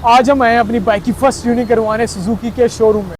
आज हम आए अपनी बाइक की फर्स्ट ट्यूनिंग करवाने सुजुकी के शोरूम में।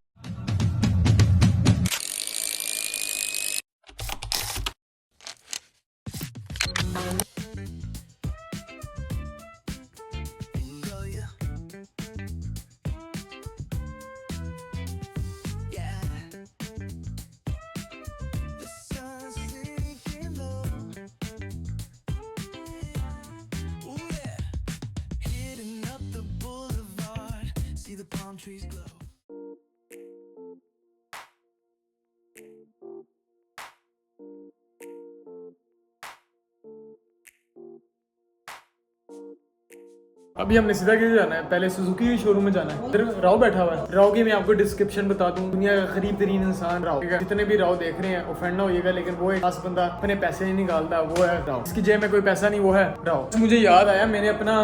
अभी हमने सीधा किधर जाना है, पहले सुजुकी के शोरूम में जाना है। इधर राव बैठा हुआ है। राव की मैं आपको डिस्क्रिप्शन बता दूं, दुनिया का गरीब तरीन इंसान राव। जितने भी राव देख रहे हैं ऑफेंड ना होइएगा, लेकिन वो एक खास बंदा अपने पैसे नहीं निकालता, वो है राव। इसकी जेब में कोई पैसा नहीं, वो है राव। मुझे याद आया, मैंने अपना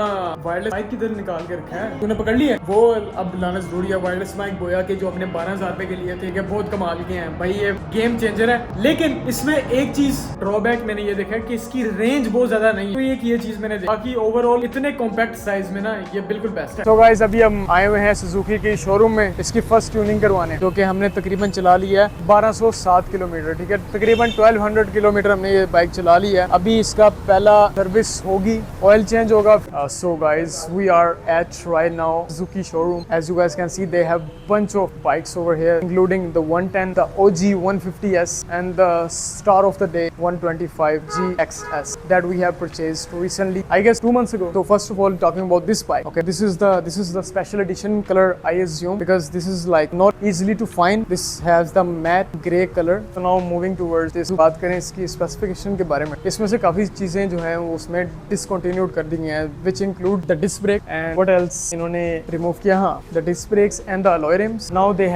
वायरलेस माइक किधर निकाल के रखा है, तूने पकड़ लिया वो। अब लाना जरूरी है। वायरलेस माइक बोया के जो अपने 12,000 रुपए के लिए थे, कि बहुत कमाल के हैं भाई, ये गेम चेंजर है। लेकिन इसमें एक चीज ड्रॉबैक मैंने ये देखा कि इसकी रेंज बहुत ज्यादा नहीं है। तो ये चीज मैंने देखा। बाकी ओवरऑल इतने कॉम्पैक्ट साइज में ना ये बिल्कुल बेस्ट है। तो गाइस अभी हम आए हुए हैं सुजुकी के शोरूम में इसकी फर्स्ट ट्यूनिंग करवाने, जो कि हमने तकरीबन चला लिया है 1207 किलोमीटर। ठीक है, तकरीबन 1200 किलोमीटर हमने ये बाइक चला ली है। अभी इसका पहला सर्विस होगी, ऑयल चेंज होगा। So guys we are at right now Suzuki showroom. As you guys can see they have bunch of bikes over here, including the 110, the OG 150S, and the star of the day 125 GXS that we have purchased recently, I guess 2 months ago. So first of all, talking about this bike, okay, this is the special edition color, I assume, because this is like not easily to find. This has the matte gray color. So now moving towards this, बात करें इसकी specification के बारे में। इसमें से काफी चीजें जो हैं वो उसमें डिसकंटिन्यूड कर दी हैं, which include the disc brake and what else इन्होंने रिमूव किया, हाँ, the disc brakes and the alloy rims. Now they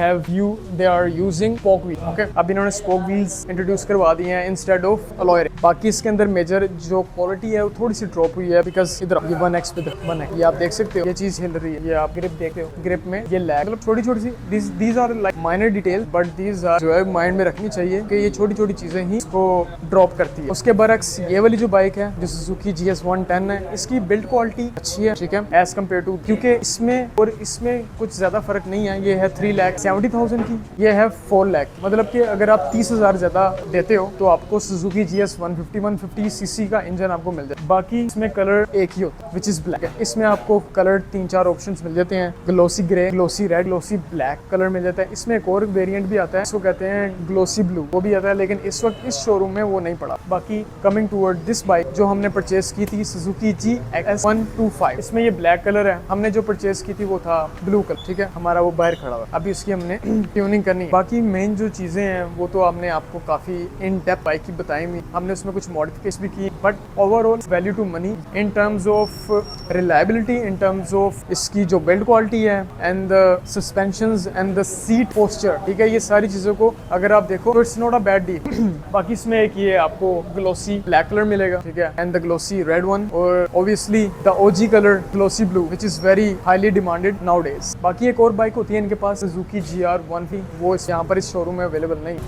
are using spoke wheel. Okay, अब इन्होंने spoke wheels इंट्रोड्यूस करवा दिए हैं instead of alloy rim. बाकी इसके अंदर मेजर जो क्वालिटी है वो थोड़ी सी ड्रॉप हुई है, बिकॉज इधर ये 1x पे 1x, ये आप देख सकते हो, ये चीज हिल रही है, ये आप ग्रिप देखते हो, ग्रिप में ये लैग, मतलब छोटी छोटी सी these are like minor details, but these are जो है माइंड में रखनी चाहिए कि ये छोटी छोटी चीजें ही इसको ड्रॉप करती है। उसके बरक्स ये वाली जो बाइक है जो सुजुकी GS 110 है, इसकी बिल्ड क्वालिटी अच्छी है, ठीक है, एज कम्पेयर टू, क्योंकि इसमें और इसमें कुछ ज्यादा फर्क नहीं है। ये है 3,70,000 की, ये है 4 लाख, मतलब कि अगर आप 30,000 ज्यादा देते हो तो आपको सुजुकी GS 150 सीसी का इंजन आपको मिल जाए। बाकी इसमें कलर एक ही होता है, विच इज ब्लैक। इसमें आपको कलर 3-4 ऑप्शंस मिल जाते हैं, glossy grey, glossy red, glossy black colour मिल जाता है। इसमें एक और वेरिएंट भी आता है, इसको कहते हैं ग्लोसी ब्लू, वो भी आता है, लेकिन इस वक्त इस शोरूम में वो नहीं पड़ा। बाकी कमिंग टूवर्ड दिस बाइक जो हमने परचेज की थी, सुजुकी GX 125, इसमें ये ब्लैक कलर है। हमने जो परचेज की थी वो था ब्लू कलर, ठीक है, हमारा वो बाहर खड़ा हुआ। अभी उसकी हमने ट्यूनिंग करनी है। बाकी मेन जो चीजें हैं वो तो हमने आपको काफी इन डेप्थ बाइक की बताई हुई, हमने उसमें कुछ मॉडिफिकेशन भी की, but overall value to money in terms of reliability, in terms of इसकी जो बिल्ड क्वालिटी है and the suspensions and the seat posture, ठीक है, ये सारी चीजों को अगर आप देखो तो it's not a bad deal. बाकी इसमें एक ये आपको ग्लोसी ब्लैक कलर मिलेगा, ठीक है, and the glossy red one, और obviously the OG colour glossy blue, which is very highly demanded nowadays. बाकी एक और बाइक होती है इनके पास, सुजुकी GR 150, वो यहाँ पर इस शोरूम में अवेलेबल नहीं।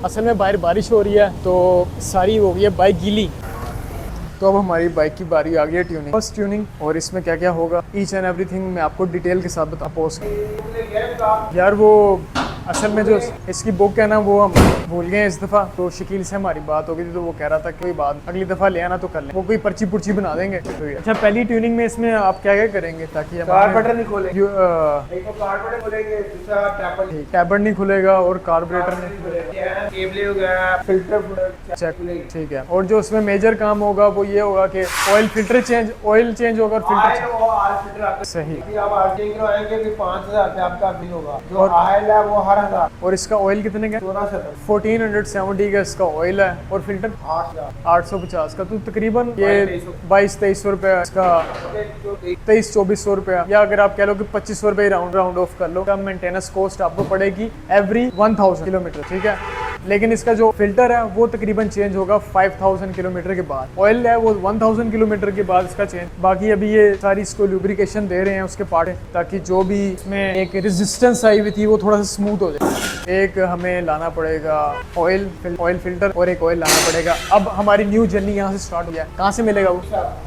असल में बाहर बारिश हो रही है तो सारी हो गई है बाइक गीली। तो अब हमारी बाइक की बारी आ गई है ट्यूनिंग, फर्स्ट ट्यूनिंग, और इसमें क्या क्या होगा ईच एंड एवरीथिंग मैं आपको डिटेल के साथ बता पोस्ट। यार वो असल में जो इसकी बुक है ना वो हम भूल गए इस दफ़ा, तो शकील से हमारी बात हो गई थी, तो वो कह रहा था कोई बात अगली दफ़ा ले आना तो कर ले, वो कोई पर्ची पुर्ची बना देंगे। तो अच्छा, पहली ट्यूनिंग में इसमें आप क्या क्या करेंगे ताकि कार्बोरेटर नहीं खोलेंगे, एक तो कार्बोरेटर खोलेंगे, दूसरा कैबन नहीं खुलेगा और कार्बोरेटर नहीं खुलेगा, केबल हो गया, फिल्टर चेक, ठीक है। और जो उसमें मेजर काम होगा वो ये होगा कि oil filter change, oil change होगा, फिल्टर सही। आप आर्टिंग करवाएंगे भी 5,000 आपका बिल होगा, जो ऑयल है वो 1,000। और इसका ऑयल कितने का? 1470 का इसका ऑयल है, और फिल्टर 850 का, तो तकरीबन ये 2200-2300 रुपया इसका, 2300-2400 रुपया, या अगर आप कह लो कि 2500 रुपये राउंड ऑफ कर लो। कम मेंटेनेंस कॉस्ट आपको पड़ेगी एवरी 1000 किलोमीटर, ठीक है। लेकिन इसका जो फिल्टर है वो तकरीबन चेंज होगा 5000 किलोमीटर के बाद। ऑयल है वो 1000 किलोमीटर के बाद इसका चेंज। बाकी अभी ये सारी इसको लुब्रिकेशन दे रहे हैं उसके पार्ट, ताकि जो भी इसमें एक रेजिस्टेंस आई हुई थी वो थोड़ा सा स्मूथ हो जाए। एक हमें लाना पड़ेगा ऑयल फिल्टर और एक ऑयल लाना पड़ेगा। अब हमारी न्यू जर्नी यहाँ से स्टार्ट हो गया। कहाँ से मिलेगा वो?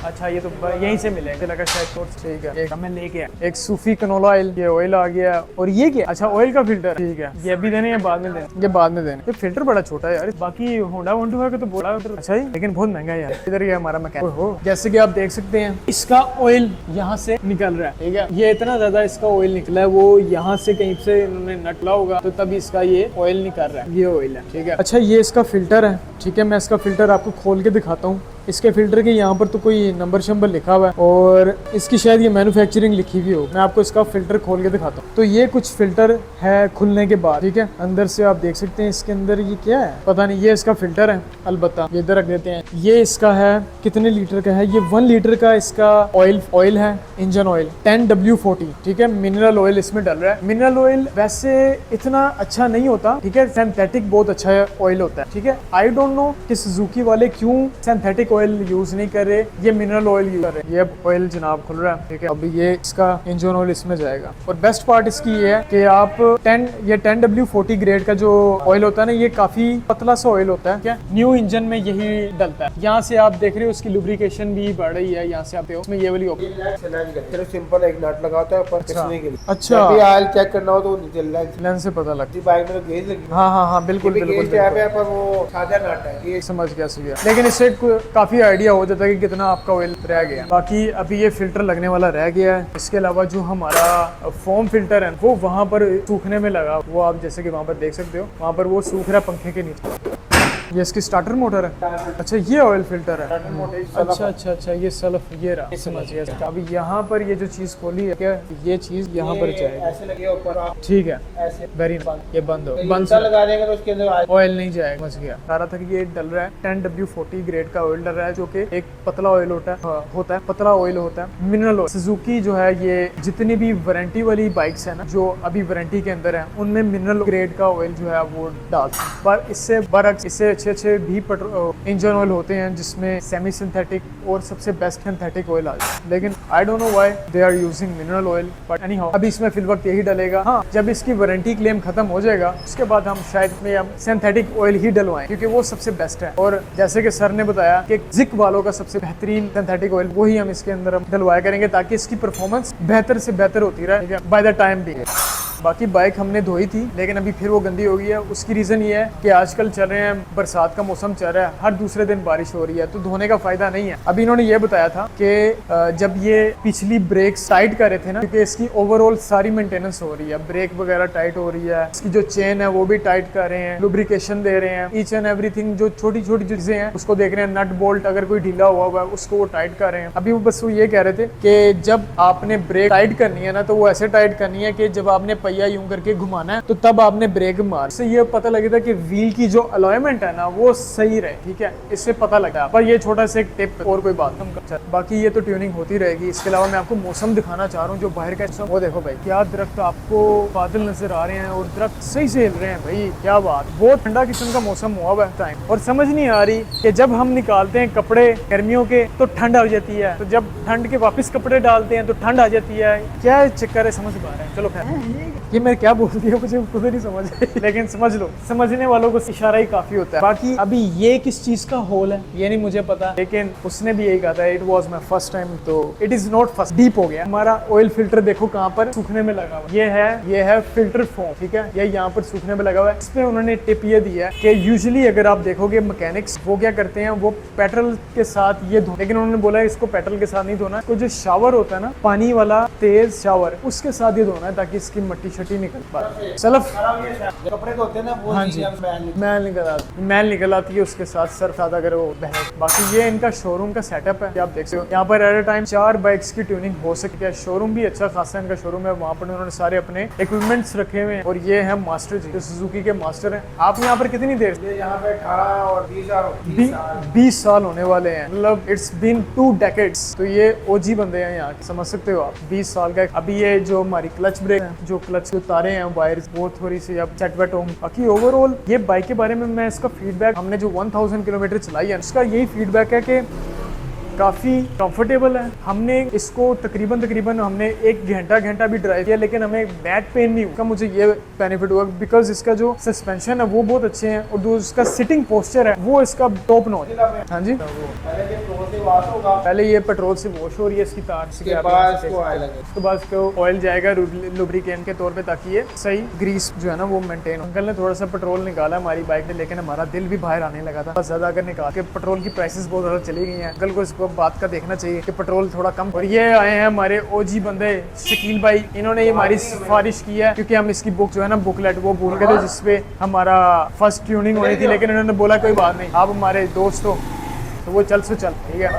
अच्छा ये तो यहीं से मिलेगा, लगा शायद। ठीक है, एक हमें लेके आया, एक सूफी कनोला ऑयल, ये ऑयल आ गया। और ये क्या? अच्छा ऑयल का फिल्टर, ठीक है। ये अभी देने या बाद में देने? ये बाद में देने। ये फिल्टर बड़ा छोटा है यार। बाकी होंडा 125 का तो बोला उधर, अच्छा ही, लेकिन बहुत महंगा है यार। इधर ये हमारा मैकेनिक हो, जैसे कि आप देख सकते हैं इसका ऑयल यहाँ से निकल रहा है, ठीक है। ये इतना ज्यादा इसका ऑयल निकला है, वो यहाँ से कहीं से इन्होंने नटला होगा तो तभी इसका ये ऑयल निकल रहा है। ये ऑयल है, ठीक है। अच्छा ये इसका फिल्टर है, ठीक है। मैं इसका फिल्टर आपको खोल के दिखाता हूँ। इसके फिल्टर के यहाँ पर तो कोई नंबर शंबर लिखा हुआ है और इसकी शायद ये मैन्युफैक्चरिंग लिखी हुई हो। मैं आपको इसका फिल्टर खोल के दिखाता हूँ। तो ये कुछ फिल्टर है खुलने के बाद, ठीक है। अंदर से आप देख सकते हैं इसके अंदर ये क्या है पता नहीं। ये इसका फिल्टर है, अलबत्ता ये इधर रख देते हैं। ये इसका है, कितने लीटर का है? ये 1 लीटर का इसका ऑयल है, इंजन ऑयल 10W40, ठीक है। मिनरल ऑयल इसमें डल रहा है। मिनरल ऑयल वैसे इतना अच्छा नहीं होता, ठीक है। सिंथेटिक बहुत अच्छा ऑयल होता है, ठीक है। आई डोंट नो कि सुजुकी वाले क्यों सिंथेटिक ऑयल यूज नहीं कर रहे, ये मिनरल ऑयल यूज कर रहे हैं। ये अब ऑयल जनाब खुल रहा है, ठीक है। अभी ये इसका इंजन ऑयल इसमें जाएगा। और बेस्ट पार्ट इसकी ये है कि आप 10W40 ग्रेड का जो ऑयल होता है ना, ये काफी पतला सा ऑयल होता है, क्या न्यू इंजन में यही डलता है। यहाँ से आप देख रहे हो उसकी लुब्रिकेशन भी बढ़ रही है। यहाँ से आप इसमें ये वाली सिर्फ सिंपल एक नट लगाता है ऊपर खींचने के लिए। अच्छा ऑयल चेक करना हो तो नीचे लेंस से पता लगता है। बाइक में तो गेज लगी। हाँ बिल्कुल वो सादा नट है, ये समझ गया लेकिन इससे काफी आइडिया हो जाता है कि कितना आपका ऑयल रह गया। बाकी अभी ये फिल्टर लगने वाला रह गया है। इसके अलावा जो हमारा फोम फिल्टर है वो वहाँ पर सूखने में लगा, वो आप जैसे कि वहाँ पर देख सकते हो, वहाँ पर वो सूख रहा है पंखे के नीचे। ये इसकी स्टार्टर मोटर है। अच्छा ये ऑयल फिल्टर है। अच्छा ये सल्फ, ये रहा, समझ गया। अभी यहाँ पर ये जो चीज खोली है, क्या ये चीज यहाँ पर जाएगी, ऐसे लगे ऊपर, ठीक है। ऐसे वेरी ये बंद हो, बंद लगा देंगे तो उसके अंदर ऑयल नहीं जाएगा, समझ गया। सारा था कि ये डल रहा है 10W40 ग्रेड का ऑयल डल रहा है, जो कि एक पतला ऑयल होता है, पतला ऑयल होता है, मिनरल ऑयल। सुजुकी जो है ये जितनी भी वारंटी वाली बाइक्स है ना, जो अभी वारंटी के अंदर है, उनमें मिनरल ग्रेड का ऑयल जो है वो डालते हैं। पर इससे बरक्स, इससे अच्छे भी इंजन ऑयल होते हैं जिसमें सेमी सिंथेटिक और सबसे बेस्ट सिंथेटिक ऑयल आ जाए। लेकिन I don't know why they are using mineral oil, but anyhow अभी इसमें फिल वक्त यही डलेगा। हाँ, जब इसकी वारंटी क्लेम खत्म हो जाएगा उसके बाद हम शायद में हम सिंथेटिक ऑयल ही डलवाएं, क्योंकि वो सबसे बेस्ट है। और जैसे कि सर ने बताया कि जिक वालों का सबसे बेहतरीन सिंथेटिक ऑयल वही हम इसके अंदर डलवाया करेंगे, ताकि इसकी परफॉर्मेंस बेहतर से बेहतर होती रहे बाय द टाइम भी। बाकी बाइक हमने धोई थी लेकिन अभी फिर वो गंदी हो गई है। उसकी रीज़न ये है कि आजकल चल रहे हैं, बरसात का मौसम चल रहा है, हर दूसरे दिन बारिश हो रही है, तो धोने का फ़ायदा नहीं है। अभी इन्होंने ये बताया था कि जब ये पिछली ब्रेक टाइट कर रहे थे ना, क्योंकि इसकी ओवरऑल सारी मेंटेनेंस हो रही है, ब्रेक वगैरह टाइट हो रही है, इसकी जो चेन है वो भी टाइट कर रहे हैं, लुब्रिकेशन दे रहे हैं, ईच एंड एवरीथिंग जो छोटी छोटी चीज़ें हैं उसको देख रहे हैं, नट बोल्ट अगर कोई ढीला हुआ है उसको वो टाइट कर रहे हैं। अभी वो बस वो ये कह रहे थे कि जब आपने ब्रेक टाइट करनी है ना, तो वो ऐसे टाइट करनी है कि जब आपने पहिया यूं करके घुमाना है तो तब आपने ब्रेक मार। इससे ये पता लगेगा कि व्हील की जो अलाइनमेंट है ना वो सही रहे, ठीक है, इससे पता लगता है। पर ये छोटा सा एक टिप और कोई बात नहीं, बाकी ये तो ट्यूनिंग होती रहेगी। इसके अलावा मैं आपको मौसम दिखाना चाह रहा हूँ, जो बाहर का मौसम, वो देखो भाई, क्या दरख्त आपको बादल नजर आ रहे हैं और दरख्त सही से हिल रहे हैं भाई, क्या बात। बहुत ठंडा किस्म का मौसम हुआ हुआ है टाइम, और समझ नहीं आ रही कि जब हम निकालते हैं कपड़े गर्मियों के तो ठंड आ जाती है, तो जब ठंड के वापस कपड़े डालते हैं तो ठंड आ जाती है। क्या चक्कर है, समझ पा रहे हैं। चलो खैर, ये मैं क्या बोल दिया मुझे खुद नहीं समझ लेकिन समझ लो, समझने वालों को इशारा ही काफी होता है। बाकी अभी ये किस चीज का होल है ये नहीं मुझे पता, लेकिन उसने भी यही कहा था, it was my first time, तो इट इज नॉट फर्स्ट। डीप हो गया हमारा ऑयल फिल्टर, देखो कहाँ पर सूखने में लगा हुआ। ये है फिल्टर फोम, ठीक है, ये यहाँ पर सूखने में लगा हुआ है। इसमें उन्होंने टिप ये दी है कि यूजुअली अगर आप देखोगे मैकेनिक्स वो क्या करते हैं, वो पेट्रोल के साथ ये धो, लेकिन उन्होंने बोला इसको पेट्रोल के साथ नहीं धोना, तो जो शावर होता है ना, पानी वाला तेज शावर, उसके साथ ये धोना है ताकि इसकी मट्टी शट्टी निकल पाए। सल्फ कपड़े धोते हैं ना, वो हाँ जी, मैल निकल आती है उसके साथ सर्फ ज्यादा अगर वो बहे। बाकी ये इनका शोरूम का सेटअप है, आप देख सकते हो। यहाँ पर एट अ टाइम 4 बाइक्स की ट्यूनिंग हो सकती है। शोरूम भी अच्छा खासा इनका शोरूम है, वहाँ पर उन्होंने सारे अपने इक्विपमेंट्स रखे हुए हैं। और ये है मास्टर जी, जो सुजुकी के मास्टर हैं। आप यहाँ पर कितनी देर से? यहाँ पे 18 और 20 साल होने वाले हैं, मतलब इट्स बीन 2 डेकेड्स। तो ये ओजी बंदे हैं यहाँ, समझ सकते हो आप, 20 साल का। अभी ये जो हमारी क्लच ब्रेक है, जो क्लच जो तारे हैं वायर्स वो थोड़ी सी अब सेट वेट होंगी। बाकी ओवरऑल ये बाइक के बारे में मैं इसका फीडबैक, हमने जो 1000 किलोमीटर चलाई है इसका यही फीडबैक है कि काफ़ी कंफर्टेबल है। हमने इसको तकरीबन हमने 1 घंटा भी ड्राइव किया, लेकिन हमें बैक पेन नहीं हुआ। मुझे ये बेनिफिट हुआ बिकॉज इसका जो सस्पेंशन है वो बहुत अच्छे हैं और जो इसका सिटिंग पोस्चर है वो इसका टॉप नॉच। हाँ जी, पहले ये पेट्रोल से वॉश हो रही है इसकी तार से, उसके बाद इसको ऑयल जाएगा लुब्रिकेंट के तौर पे ताकि ये सही ग्रीस जो है ना वो मेंटेन हो। अंकल ने थोड़ा सा पेट्रोल निकाला हमारी बाइक ने, लेकिन हमारा दिल भी बाहर आने लगा था ज्यादा अगर निकाल के। पेट्रोल की प्राइसेस बहुत ज्यादा चली गई हैं। अंकल को इसको बात का देखना चाहिए कि पेट्रोल थोड़ा कम। और ये आए हैं हमारे ओजी बंदे शकील भाई, इन्होंने ये हमारी सिफारिश की है क्योंकि हम इसकी बुक जो है ना बुकलेट वो भूल गए थे जिसपे हमारा फर्स्ट ट्यूनिंग होनी थी, लेकिन उन्होंने बोला कोई बात नहीं, आप हमारे दोस्त हो तो वो चल से चल, ठीक है।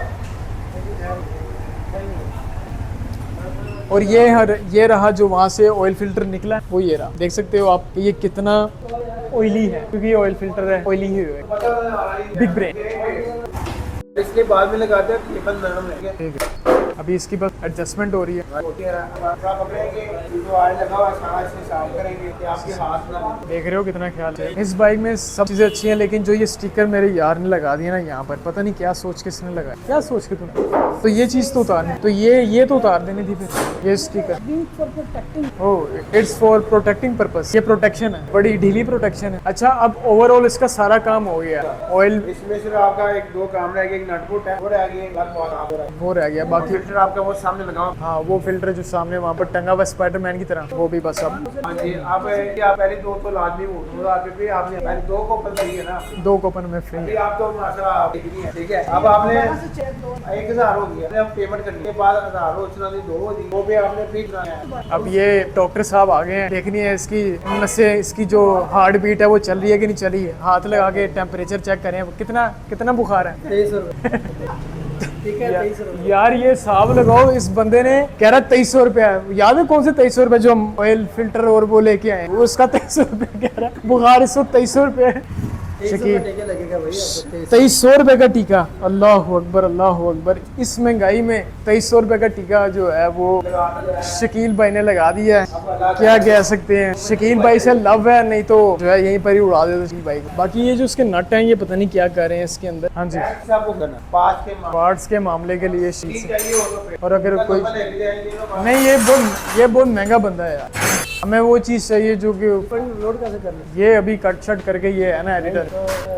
और ये रहा जो वहाँ से ऑयल फिल्टर निकला वो ये रहा, देख सकते हो आप ये कितना ऑयली है क्योंकि ये ऑयल फिल्टर है, ऑयली ही है। बिग ब्रेन इसके बाद में लगाते हैं केबल नरम है। ठीक है, अभी इसकी बस एडजस्टमेंट हो रही है। देख रहे हो कितना ख्याल है। इस बाइक में सब चीज़ें अच्छी हैं, लेकिन जो ये स्टिकर मेरे यार ने लगा दिया ना यहाँ पर, पता नहीं क्या सोच के इसने लगाया, क्या सोच के तुमने। तो ये चीज़ तो उतारनी, तो ये तो उतार देनी थी फिर। ये sticker oh it's for protecting purpose, ये प्रोटेक्शन है, बड़ी ढीली प्रोटेक्शन है। अच्छा, अब ओवरऑल इसका सारा काम हो गया। ऑयल इसमें सिर्फ आपका 1-2 काम रह गया, एक नट बोल्ट है वो रह गया, बाकी फिल्टर आपका वो सामने लगाओ। हाँ वो फिल्टर जो सामने वहाँ पर टंगा हुआ स्पाइडरमैन की तरह, वो भी बस अब। हाँ जी, आप पहले 2 तो लाजमी हो, आपने पहले 2 कूपन चाहिए ना, 2 कूपन में फ्री। अभी आप तो माशाल्लाह डिग्री है, ठीक है। अब आपने 1000 हो गया, अब पेमेंट करने के बाद 1000 हो, चला 2 हो दी, वो भी आपने फ्री कराया। अब ये डॉक्टर साहब आ गए हैं, देखनी है इसकी नसें, इसकी जो हार्ट बीट है वो चल रही है कि नहीं चल रही है। हाथ लगा के टेम्परेचर चेक करें कितना बुखार है। 2300 ठीक है, 2300 यार ये हिसाब लगाओ, इस बंदे ने कह रहा 2300 रुपया है। याद है कौन से 2300 रुपए जो हम ऑयल फिल्टर और वो लेके आए, वो उसका 2300 रुपया कह रहा है। बुखार इस वक्त 2300 रुपये है। 2300 रुपए का टीका, अल्लाह अकबर अल्लाह अकबर। इस महंगाई में 2300 रुपए का टीका जो है वो शकील भाई ने लगा दिया है, क्या कह सकते हैं। शकील भाई से लव है, नहीं तो जो है यहीं पर ही उड़ा देते शकील भाई को। बाकी ये जो इसके नट हैं ये पता नहीं क्या कर रहे हैं इसके अंदर। हाँ जी, पार्ट्स के मामले के लिए शीट, और अगर कोई नहीं, ये बहुत महंगा बंदा है यार। हमें वो चीज़ चाहिए जो कि लोड कैसे कर ले, ये अभी कट शट करके ये है ना एडिटर,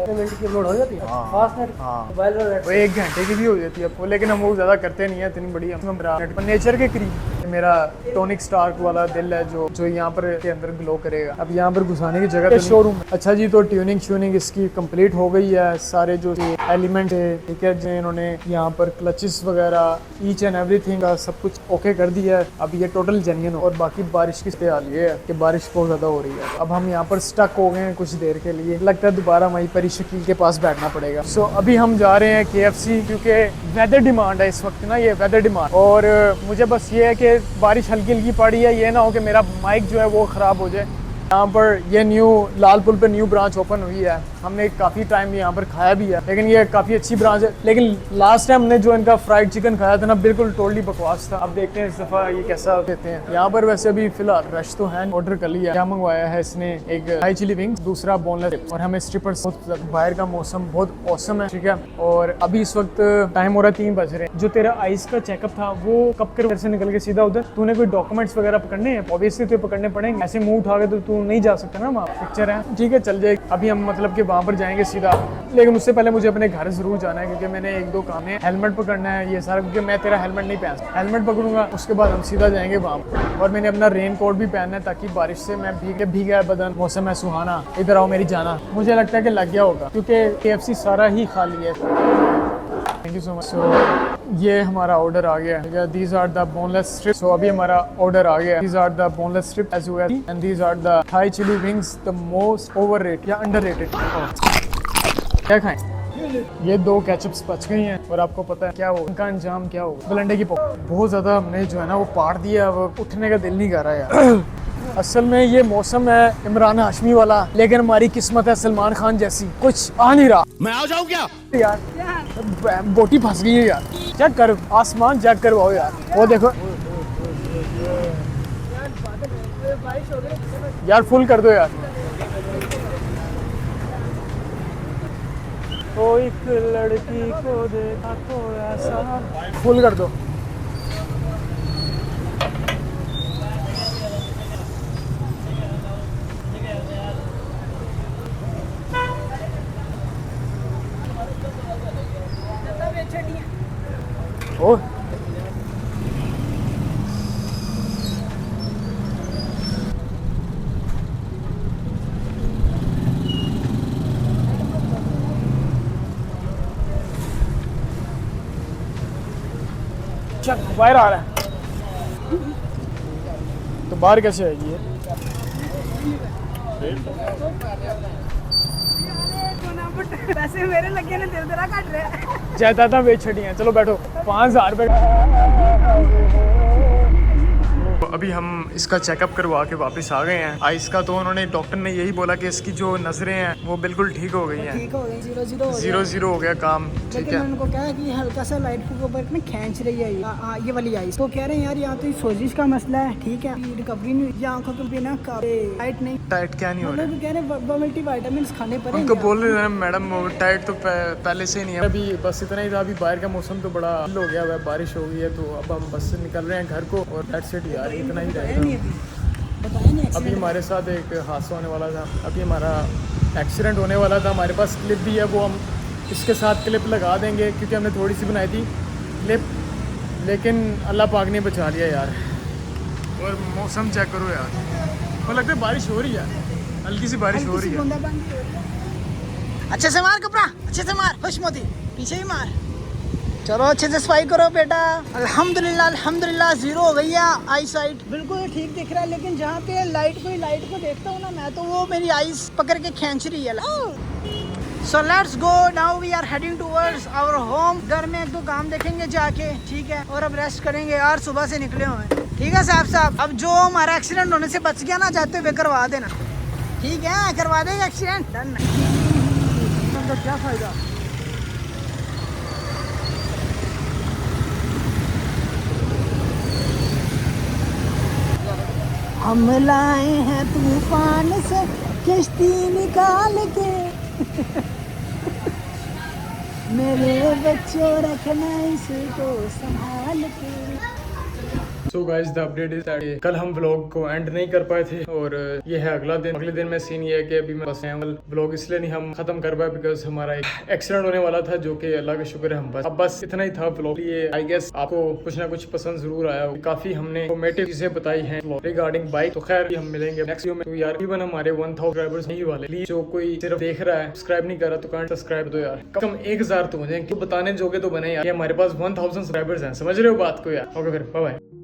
मिनट की लोड हो जाती है। फास्ट नेट मोबाइल में वो 1 घंटे की भी हो जाती है आपको, लेकिन हम वो ज़्यादा करते नहीं है इतनी बड़ी। हम नेचर के करीब मेरा टोनिक स्टार्क वाला दिल है जो यहाँ पर के अंदर ग्लो करेगा। अब यहाँ पर घुसाने की जगह शोरूम। अच्छा जी, तो ट्यूनिंग इसकी कंप्लीट हो गई है, सारे जो एलिमेंट है, ठीक है जी, इन्होंने यहाँ पर क्लचेस वगैरह ईच एंड एवरीथिंग का सब कुछ ओके कर दिया है। अब ये टोटल जेन्युइन। और बाकी बारिश की हाल ये है कि बारिश बहुत ज़्यादा हो रही है। अब हम यहाँ पर स्टक हो गए हैं कुछ देर के लिए, लगता है दोबारा वहीं पर शकील के पास बैठना पड़ेगा। सो अभी हम जा रहे हैं KFC, क्योंकि वेदर डिमांड है इस वक्त ना, ये वेदर डिमांड। और मुझे बस ये है कि बारिश हल्की हल्की पड़ी है, ये ना हो कि मेरा माइक जो है वो ख़राब हो जाए। यहाँ पर ये न्यू लाल पुल पे न्यू ब्रांच ओपन हुई है, हमने काफ़ी टाइम यहाँ पर खाया भी है, लेकिन ये काफ़ी अच्छी ब्रांच है। लेकिन लास्ट टाइम हमने जो इनका फ्राइड चिकन खाया था ना, बिल्कुल टोटली बकवास था। अब देखते हैं इस दफ़ा ये कैसा देते हैं। यहाँ पर वैसे अभी फिलहाल रश तो है, ऑर्डर कर लिया। क्या मंगवाया है इसने, एक हाई चिली विंग्स, दूसरा बोनलेस, और हमें स्ट्रिपर्स। बाहर का मौसम बहुत औसम है, ठीक है। और अभी इस वक्त टाइम हो रहा है 3 बज रहे हैं। जो तेरा आइस का चेकअप था वो कब कर से निकल के सीधा उधर, तूने कोई डॉक्यूमेंट्स वगैरह पकड़ने हैं? ऑब्वियसली तो पकड़ने पड़ेंगे, ऐसे मुंह उठा के तो तू नहीं जा सकता ना, वहाँ पिक्चर है, ठीक है चल जाए। अभी हम मतलब कि वहाँ पर जाएंगे सीधा, लेकिन उससे पहले मुझे अपने घर जरूर जाना है, क्योंकि मैंने 1-2 काम है। हेलमेट पकड़ना है ये सारा, क्योंकि मैं तेरा हेलमेट नहीं पहन सकता। हेलमेट पकड़ूंगा, उसके बाद हम सीधा जाएंगे वहाँ पर। और मैंने अपना रेन कोट भी पहनना है, ताकि बारिश से मैं भीगा है बदन, मौसम है सुहाना। इधर आओ मेरी जाना, मुझे लगता है कि लग गया होगा, क्योंकि KFC सारा ही खाली है। Thank you so much. So ये हमारा ऑर्डर आ गया है, these are the boneless strips. So अभी हमारा ऑर्डर आ गया, these are the boneless strip as well, and these are the Thai chilli wings, the most overrated या अंडररेटेड। क्या खाएं? ये 2 केचप्स बच गई हैं, और आपको पता है क्या हो उनका अंजाम क्या होगा? बलंडे की बहुत ज़्यादा हमने जो है ना वो पाड़ दिया, वो उठने का दिल नहीं कर रहा यार। असल में ये मौसम है इमरान हाशमी वाला, लेकिन हमारी किस्मत है सलमान खान जैसी, कुछ आ नहीं रहा। मैं आ जाऊं क्या यार बोटी फंस गई है यार, चेक कर आसमान, चेक करवाओ यार, वो देखो यार फुल कर दो यार। ओ एक लड़की को देखा तो ऐसा, फुल कर दो। ओ चल बाहर आ रहा है, तो बाहर कैसे आएगी ये? पैसे मेरे लगे ने तेरा कट रहा है। जायदादा बेच छड़ी हैं। चलो बैठो, 5000 रुपये। अभी हम इसका चेकअप करवा के वापस आ गए हैं। आइस का तो उन्होंने, डॉक्टर ने यही बोला कि इसकी जो नजरें हैं वो बिल्कुल ठीक हो गई हैं। ठीक हो गई, 0-0 0-0 हो गया काम। ठीक लेकिन है, मैं उनको कहा कि हल्का सा लाइट को ऊपर में खींच रही है ये वाली आइस। तो कह रहे हैं यार यहाँ तो सोजिश का मसला है, ठीक है, रिकवरी नहीं हुई, आंखों के बिना लाइट नहीं। टाइट क्या नहीं हो रहा? लोग कह रहे हैं मल्टी विटामिन खाने पड़ेंगे। उनको बोल रहे हैं मैडम वो टाइट तो पहले से नहीं है। अभी बस इतना ही था। अभी बाहर का मौसम तो बड़ा हो गया है, बारिश हो गई है, तो अब हम बस से निकल रहे हैं घर को। और दैट्स इट यार, इतना ही रहेगा। अभी हमारे साथ एक हादसा होने वाला था। अभी हमारा एक्सीडेंट होने वाला था। हमारे पास क्लिप भी है, वो हम इसके साथ क्लिप लगा देंगे क्योंकि हमने थोड़ी सी बनाई थी क्लिप, लेकिन अल्लाह पाक ने बचा लिया यार। और मौसम चेक करो यार, मुझे लगता है बारिश हो रही है, हल्की सी बारिश हो रही है। अच्छे से मार कपड़ा, अच्छे से मार, खुश मोती पीछे ही मार। चलो अच्छे से सफाई करो बेटा। अल्हम्दुलिल्लाह अल्हम्दुलिल्लाह 0 हो गई है आई साइट, बिल्कुल ठीक दिख रहा है। लेकिन जहाँ पे लाइट को देखता हूँ ना मैं, तो वो मेरी आईज पकड़ के खींच रही है। So let's go now, we are heading towards our home. घर में 1-2 काम देखेंगे जाके, ठीक है, और अब रेस्ट करेंगे यार, सुबह से निकले हुए। ठीक है साहब, अब जो हमारा एक्सीडेंट होने से बच गया ना, जाते हुए करवा देना, ठीक है, करवा देंगे एक्सीडेंट, डन। तो क्या फायदा? हम लाए हैं तूफान से किश्ती निकाल के मेरे बच्चों रखना इसको संभाल के। So guys the update is that कल हम व्लॉग को एंड नहीं कर पाए थे, और ये है अगला दिन। अगले दिन में सीन ये है कि अभी मैं बस व्लॉग इसलिए नहीं हम खत्म कर पाए बिकॉज हमारा एक एक्सीडेंट होने वाला था, जो कि अल्लाह का शुक्र है हम बस इतना ही था व्लॉग। ये आई गेस आपको कुछ ना कुछ पसंद जरूर आया। काफी हमने इन्फॉर्मेटिव चीजें बताई हैं रिगार्डिंग बाइक। तो खैर हम मिलेंगे नेक्स्ट वीडियो में। तो यार इवन हमारे 1000 सब्सक्राइबर्स नहीं वाले, प्लीज जो कोई सिर्फ देख रहा है सब्सक्राइब नहीं कर रहा तो कांट सब्सक्राइब दो यार, कम 1000 तो हो जाए, क्यों बताने जोगे तो बने यार। हमारे पास 1000 सब्सक्राइबर्स हैं, समझ रहे हो बात को यार। ओके फिर बाय बाय।